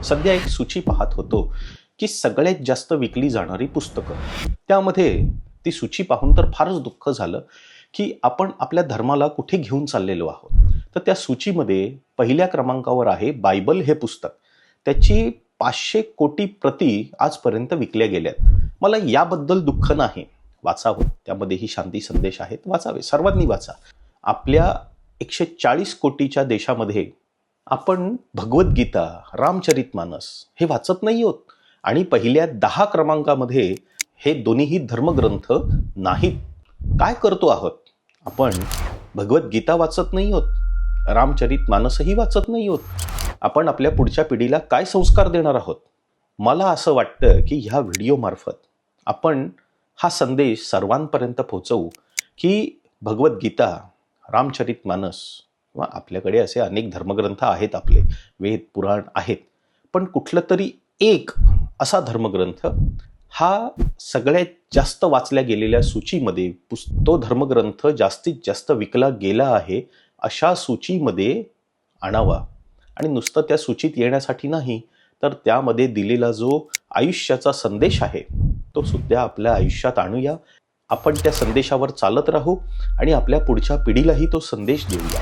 सध्या एक सूची पाहत होतो की सगळ्यात जास्त विकली जाणारी पुस्तकं. त्यामध्ये ती सूची पाहून तर फारच दुःख झालं की आपण आपल्या धर्माला कुठे घेऊन चाललेलो आहोत. तर त्या सूचीमध्ये पहिल्या क्रमांकावर आहे बायबल हे पुस्तक. त्याची 500 कोटी प्रती आजपर्यंत विकल्या गेल्यात. मला याबद्दल दुःख नाही. वाचावं, त्यामध्येही शांती संदेश आहेत, वाचावे, सर्वांनी वाचा. आपल्या 140 कोटीच्या देशामध्ये आपण भगवद्गीता, रामचरितमानस हे वाचत नाही आहोत आणि पहिल्या 10 क्रमांकामध्ये हे दोन्हीही धर्मग्रंथ नाहीत. काय करतो आहोत आपण? भगवद्गीता वाचत नाही आहोत, रामचरितमानसही वाचत नाही आहोत. आपण आपल्या पुढच्या पिढीला काय संस्कार देणार आहोत? मला असं वाटतं की ह्या व्हिडिओमार्फत आपण हा संदेश सर्वांपर्यंत पोहोचवू की भगवद्गीता, रामचरितमानस किंवा आपल्याकडे असे अनेक धर्मग्रंथ आहेत, आपले वेद पुराण आहेत, पण कुठलं तरी एक असा धर्मग्रंथ हा सगळ्यात जास्त वाचल्या गेलेल्या सूचीमध्ये, तो धर्मग्रंथ जास्तीत जास्त विकला गेला आहे अशा सूचीमध्ये आणावा. आणि नुसतं त्या सूचीत येण्यासाठी नाही, तर त्यामध्ये दिलेला जो आयुष्याचा संदेश आहे तो सुद्धा आपल्या आयुष्यात आणूया. आपण त्या संदेशावर चालत राहू आणि आपल्या पुढच्या पिढीलाही तो संदेश देऊया.